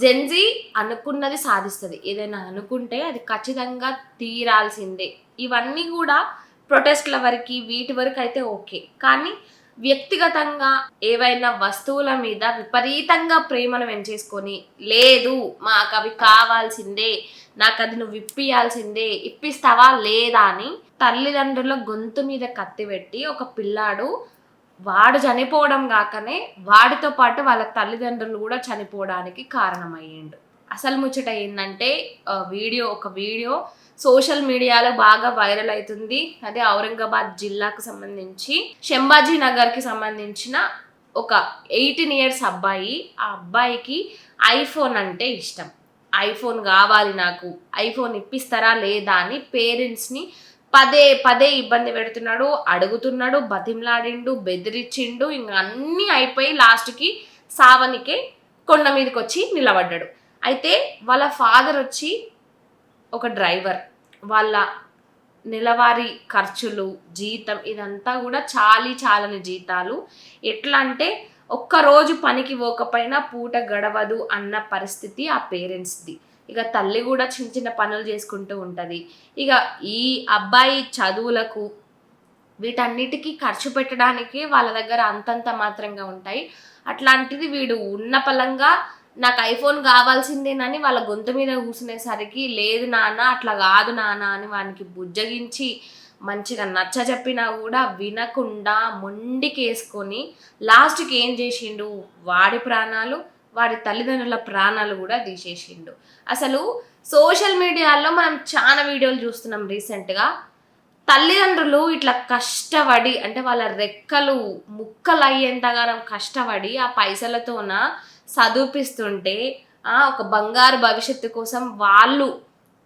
Gen Z అనుకున్నది సాధిస్తుంది. ఏదైనా అనుకుంటే అది ఖచ్చితంగా తీరాల్సిందే. ఇవన్నీ కూడా ప్రొటెస్ట్‌ల వరకి వీటి వరకు అయితే ఓకే. కానీ వ్యక్తిగతంగా ఏవైనా వస్తువుల మీద విపరీతంగా ప్రేమను పెంచేసుకొని, లేదు మాకవి కావాల్సిందే, నాకది నువ్వు ఇప్పియాల్సిందే, ఇప్పిస్తావా లేదా అని తల్లిదండ్రుల గొంతు మీద కత్తి పెట్టి ఒక పిల్లాడు వాడు చనిపోవడం గాకనే వాడితో పాటు వాళ్ళ తల్లిదండ్రులు కూడా చనిపోవడానికి కారణమయ్యిండు. అసలు ముచ్చట ఏందంటే ఒక వీడియో సోషల్ మీడియాలో బాగా వైరల్ అవుతుంది. అదే ఔరంగాబాద్ జిల్లాకు సంబంధించి శంభాజీ నగర్కి సంబంధించిన ఒక 18 ఇయర్స్ అబ్బాయి. ఆ అబ్బాయికి ఐఫోన్ అంటే ఇష్టం. ఐఫోన్ కావాలి, నాకు ఐఫోన్ ఇప్పిస్తారా లేదా అని పేరెంట్స్ని పదే పదే ఇబ్బంది పెడుతున్నాడు, అడుగుతున్నాడు, బతిమలాడిండు, బెదిరించిండు. ఇంక అన్నీ అయిపోయి లాస్ట్కి సావనికే కొండ మీదకి వచ్చి నిలబడ్డాడు. అయితే వాళ్ళ ఫాదర్ వచ్చి ఒక డ్రైవర్. వాళ్ళ నెలవారీ ఖర్చులు, జీతం ఇదంతా కూడా చాలని జీతాలు. ఎట్లా అంటే ఒక్కరోజు పనికి పోకపోయినా పూట గడవదు అన్న పరిస్థితి ఆ పేరెంట్స్ది. ఇక తల్లి కూడా చిన్న చిన్న పనులు చేసుకుంటూ ఉంటుంది. ఇక ఈ అబ్బాయి చదువులకు వీటన్నిటికీ ఖర్చు పెట్టడానికి వాళ్ళ దగ్గర అంతంత మాత్రంగా ఉంటాయి. అట్లాంటిది వీడు ఉన్న పలంగా నాకు ఐఫోన్ కావాల్సిందేనని వాళ్ళ గొంతు మీద కూర్చునేసరికి, లేదు నాన్న అట్లా కాదు నాన్న అని వానికి బుజ్జగించి మంచిగా నచ్చ చెప్పినా కూడా వినకుండా మొండికేసుకొని లాస్ట్కి ఏం చేసిండు, వాడి ప్రాణాలు వాడి తల్లిదండ్రుల ప్రాణాలు కూడా తీసేసిండు. అసలు సోషల్ మీడియాలో మనం చాలా వీడియోలు చూస్తున్నాం రీసెంట్గా. తల్లిదండ్రులు ఇట్లా కష్టపడి అంటే వాళ్ళ రెక్కలు ముక్కలు అయ్యేంతగానం కష్టపడి ఆ పైసలతోన చదివిపిస్తుంటే ఒక బంగారు భవిష్యత్తు కోసం వాళ్ళు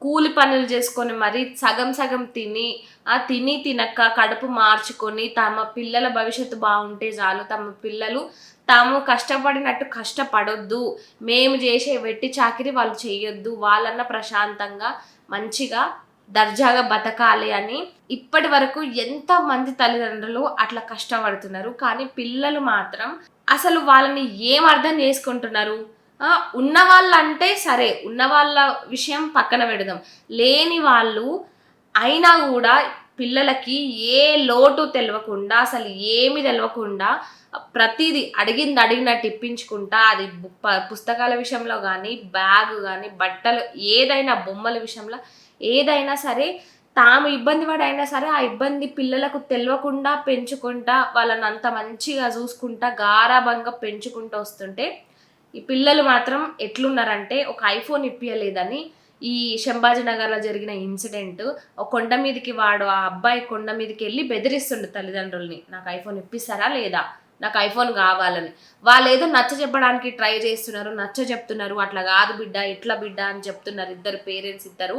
కూలి పనులు చేసుకొని మరి సగం సగం తిని తినక కడుపు మార్చుకొని తమ పిల్లల భవిష్యత్తు బాగుంటే చాలు, తమ పిల్లలు తాము కష్టపడినట్టు కష్టపడొద్దు, మేము చేసే వెట్టి చాకిరి వాళ్ళు చేయొద్దు, వాళ్ళన్న ప్రశాంతంగా మంచిగా దర్జాగా బతకాలి అని ఇప్పటి వరకు ఎంతమంది తల్లిదండ్రులు అట్లా కష్టపడుతున్నారు. కానీ పిల్లలు మాత్రం అసలు వాళ్ళని ఏం అర్థం చేసుకుంటున్నారు? ఉన్న వాళ్ళు అంటే సరే, ఉన్న వాళ్ళ విషయం పక్కన పెడదాం. లేని వాళ్ళు అయినా కూడా పిల్లలకి ఏ లోటు తెలియకుండా, అసలు ఏమి తెలియకుండా ప్రతిదీ అడిగినట్టు ఇప్పించుకుంటా, అది పుస్తకాల విషయంలో కానీ, బ్యాగ్ కానీ, బట్టలు ఏదైనా, బొమ్మల విషయంలో ఏదైనా సరే తాము ఇబ్బంది పడైనా సరే ఆ ఇబ్బంది పిల్లలకు తెలియకుండా పెంచుకుంటా, వాళ్ళని అంత మంచిగా చూసుకుంటా గారాబంగా పెంచుకుంటూ వస్తుంటే ఈ పిల్లలు మాత్రం ఎట్లున్నారంటే ఒక ఐఫోన్ ఇప్పియలేదని ఈ శంభాజీ నగర్లో జరిగిన ఇన్సిడెంట్, కొండ మీదకి ఆ అబ్బాయి కొండ మీదకి వెళ్ళి బెదిరిస్తుండు తల్లిదండ్రుల్ని, నాకు ఐఫోన్ ఇప్పిస్తారా లేదా, నాకు ఐఫోన్ కావాలని. వాళ్ళు ఏదో నచ్చ చెప్పడానికి ట్రై చేస్తున్నారు, నచ్చ చెప్తున్నారు, అట్లా కాదు బిడ్డ ఇట్లా బిడ్డ అని చెప్తున్నారు ఇద్దరు పేరెంట్స్ ఇద్దరు.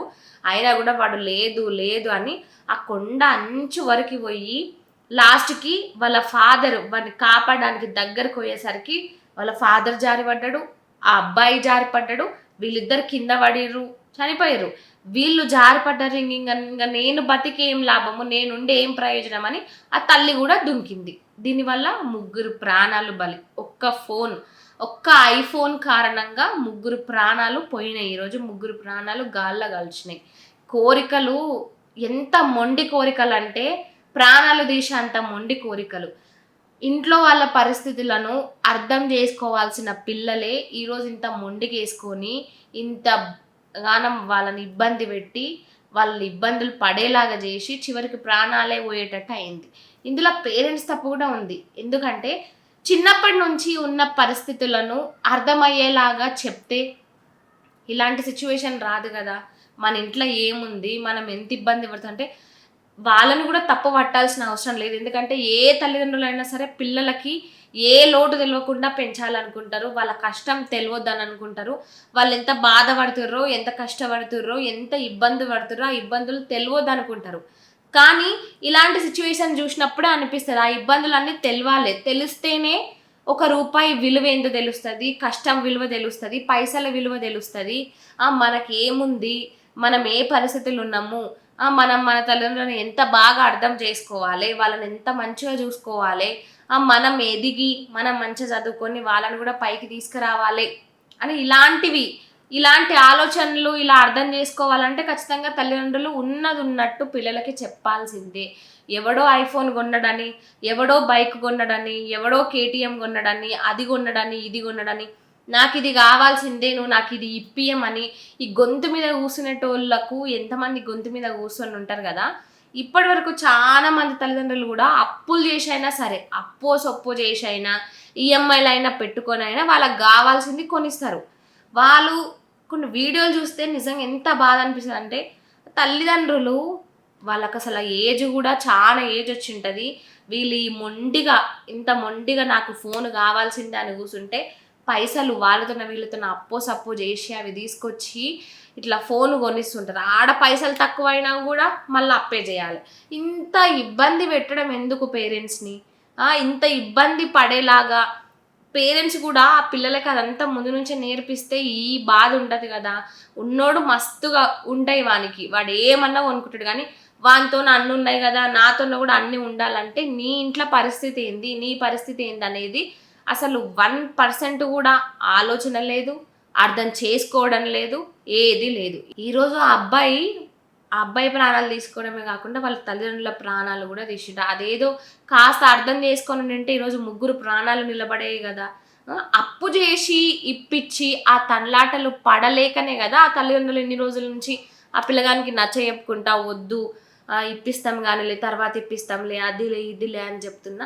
అయినా కూడా వాడు లేదు లేదు అని ఆ కొండ అంచు వరకు పోయి లాస్ట్కి వాళ్ళ ఫాదర్ వాడిని కాపాడడానికి దగ్గరకు పోయేసరికి వాళ్ళ ఫాదర్ జారిపడ్డాడు, ఆ అబ్బాయి జారిపడ్డాడు, వీళ్ళిద్దరు కింద పడిర్రు, చనిపోయారు. వీళ్ళు జారిపడ్డారు. ఇంకా నేను బతికి ఏం లాభము, నేనుండి ఏం ప్రయోజనం అని ఆ తల్లి కూడా దుంకింది. దీనివల్ల 3 ప్రాణాలు బలి. ఒక్క ఐఫోన్ కారణంగా 3 ప్రాణాలు పోయినాయి. ఈరోజు 3 ప్రాణాలు గాల్లో కలిసినాయి. కోరికలు ఎంత మొండి కోరికలు అంటే ప్రాణాలు తీసేంత మొండి కోరికలు. ఇంట్లో వాళ్ళ పరిస్థితులను అర్థం చేసుకోవాల్సిన పిల్లలే ఈరోజు ఇంత మొండికేసుకొని ఇంత గానం వాళ్ళని ఇబ్బంది పెట్టి వాళ్ళని ఇబ్బందులు పడేలాగా చేసి చివరికి ప్రాణాలే పోయేటట్టు అయింది. ఇందులో పేరెంట్స్ తప్పు కూడా ఉంది. ఎందుకంటే చిన్నప్పటి నుంచి ఉన్న పరిస్థితులను అర్థమయ్యేలాగా చెప్తే ఇలాంటి సిచ్యువేషన్ రాదు కదా. మన ఇంట్లో ఏముంది, మనం ఎంత ఇబ్బంది పడుతుంటే వాళ్ళని కూడా తప్పు పట్టాల్సిన అవసరం లేదు. ఎందుకంటే ఏ తల్లిదండ్రులైనా సరే పిల్లలకి ఏ లోటు తెలియకుండా పెంచాలనుకుంటారు, వాళ్ళ కష్టం తెలియద్దని అనుకుంటారు. వాళ్ళు ఎంత బాధపడుతుర్రో, ఎంత కష్టపడుతుర్రో, ఎంత ఇబ్బంది పడుతుర్రో ఆ ఇబ్బందులు తెలియదు అనుకుంటారు. కానీ ఇలాంటి సిచ్యువేషన్ చూసినప్పుడే అనిపిస్తుంది ఆ ఇబ్బందులన్నీ తెలవాలి. తెలిస్తేనే ఒక రూపాయి విలువ ఏందో తెలుస్తుంది, కష్టం విలువ తెలుస్తుంది, పైసల విలువ తెలుస్తుంది. మనకి ఏముంది, మనం ఏ పరిస్థితులు ఉన్నాము, మనం మన తల్లిదండ్రులను ఎంత బాగా అర్థం చేసుకోవాలి, వాళ్ళని ఎంత మంచిగా చూసుకోవాలి, మనం ఎదిగి మనం మంచిగా చదువుకొని వాళ్ళని కూడా పైకి తీసుకురావాలి అని ఇలాంటి ఆలోచనలు ఇలా అర్థం చేసుకోవాలంటే ఖచ్చితంగా తల్లిదండ్రులు ఉన్నది ఉన్నట్టు పిల్లలకి చెప్పాల్సిందే. ఎవడో ఐఫోన్ కొన్నడని, ఎవడో బైక్ కొన్నడని, ఎవడో కేటీఎం కొన్నడని, అది కొన్నడని, ఇది కొన్నడని, నాకు ఇది కావాల్సిందే, నువ్వు నాకు ఇది ఇప్పియమని ఈ గొంతు మీద కూర్చునేటోళ్ళకు ఎంతమంది గొంతు మీద కూర్చొని ఉంటారు కదా. ఇప్పటి వరకు చాలా మంది తల్లిదండ్రులు కూడా అప్పులు చేసైనా సరే, అప్పో సొప్పో చేసైనా ఈఎంఐలు అయినా పెట్టుకొని అయినా వాళ్ళకి కావాల్సింది కొనిస్తారు. వాళ్ళు కొన్ని వీడియోలు చూస్తే నిజంగా ఎంత బాధ అనిపిస్తుంది అంటే, తల్లిదండ్రులు వాళ్ళకి అసలు ఏజ్ కూడా చాలా ఏజ్ వచ్చి ఉంటుంది, వీళ్ళు ఇంత మొండిగా నాకు ఫోన్ కావాల్సిందే అని కూర్చుంటే పైసలు వీళ్ళతో అప్పో సప్పో చేసి అవి తీసుకొచ్చి ఇట్లా ఫోన్ కొనిస్తుంటారు. ఆడ పైసలు తక్కువైనా కూడా మళ్ళీ అప్పే చేయాలి. ఇంత ఇబ్బంది పెట్టడం ఎందుకు పేరెంట్స్ని? ఇంత ఇబ్బంది పడేలాగా పేరెంట్స్ కూడా ఆ పిల్లలకి అదంతా ముందు నుంచే నేర్పిస్తే ఈ బాధ ఉండదు కదా. ఉన్నోడు మస్తుగా ఉంటాయి వానికి, వాడు ఏమన్నా కొనుక్కుంటాడు. కానీ వానితో అన్నీ ఉన్నాయి కదా, నాతో కూడా అన్నీ ఉండాలంటే నీ ఇంట్లో పరిస్థితి ఏంది, నీ పరిస్థితి ఏంది అనేది అసలు 1% కూడా ఆలోచన లేదు, అర్థం చేసుకోవడం లేదు, ఏది లేదు. ఈరోజు ఆ అబ్బాయి ప్రాణాలు తీసుకోవడమే కాకుండా వాళ్ళ తల్లిదండ్రుల ప్రాణాలు కూడా తీసిండు. అదేదో కాస్త అర్థం చేసుకొని ఉంటే ఈరోజు 3 ప్రాణాలు నిలబడేవి కదా. అప్పు చేసి ఇప్పించి ఆ తన్లాటలు పడలేకనే కదా ఆ తల్లిదండ్రులు ఇన్ని రోజుల నుంచి ఆ పిల్లగానికి నచ్చ చెప్పుకుంటా వద్దు ఇప్పిస్తాం కానీలే, తర్వాత ఇప్పిస్తాంలే, అదిలే ఇదిలే అని చెప్తున్నా.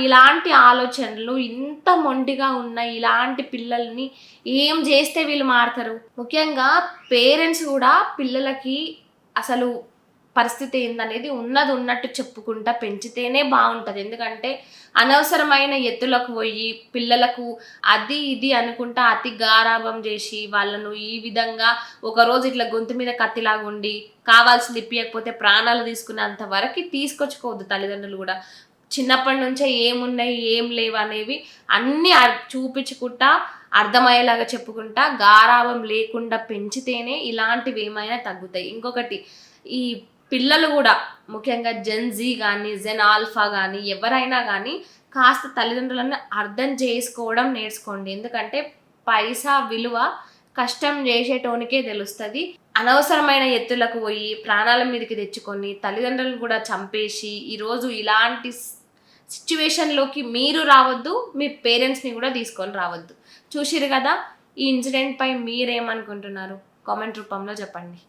ఇలాంటి ఆలోచనలు ఇంత మొండిగా ఉన్న ఇలాంటి పిల్లల్ని ఏం చేస్తే వీళ్ళు మారుతారు? ముఖ్యంగా పేరెంట్స్ కూడా పిల్లలకి అసలు పరిస్థితి ఏందనేది ఉన్నది ఉన్నట్టు చెప్పుకుంటా పెంచితేనే బాగుంటుంది. ఎందుకంటే అనవసరమైన ఎత్తులకు పోయి పిల్లలకు అది ఇది అనుకుంటా అతి గారాభం చేసి వాళ్ళను ఈ విధంగా ఒకరోజు ఇట్లా గొంతు మీద కత్తిలాగుండి కావాల్సింది ఇప్పియకపోతే ప్రాణాలు తీసుకునేంత వరకు తీసుకొచ్చుకోవద్దు తల్లిదండ్రులు కూడా. చిన్నప్పటి నుంచే ఏమున్నాయి ఏం లేవు అనేవి అన్నీ చూపించుకుంటా అర్థమయ్యేలాగా చెప్పుకుంటా గారాభం లేకుండా పెంచితేనే ఇలాంటివి ఏమైనా తగ్గుతాయి. ఇంకొకటి, ఈ పిల్లలు కూడా ముఖ్యంగా జెన్జీ కానీ జెన్ ఆల్ఫా కానీ ఎవరైనా కానీ కాస్త తల్లిదండ్రులను అర్థం చేసుకోవడం నేర్చుకోండి. ఎందుకంటే పైసా విలువ కష్టం చేసేటోనికే తెలుస్తుంది. అనవసరమైన ఎత్తులకు పోయి ప్రాణాల మీదకి తెచ్చుకొని తల్లిదండ్రులను కూడా చంపేసి ఈరోజు ఇలాంటి సిచ్యువేషన్లోకి మీరు రావద్దు, మీ పేరెంట్స్ని కూడా తీసుకొని రావద్దు. చూసిరు కదా ఈ ఇన్సిడెంట్ పై మీరేమనుకుంటున్నారు? కామెంట్ రూపంలో చెప్పండి.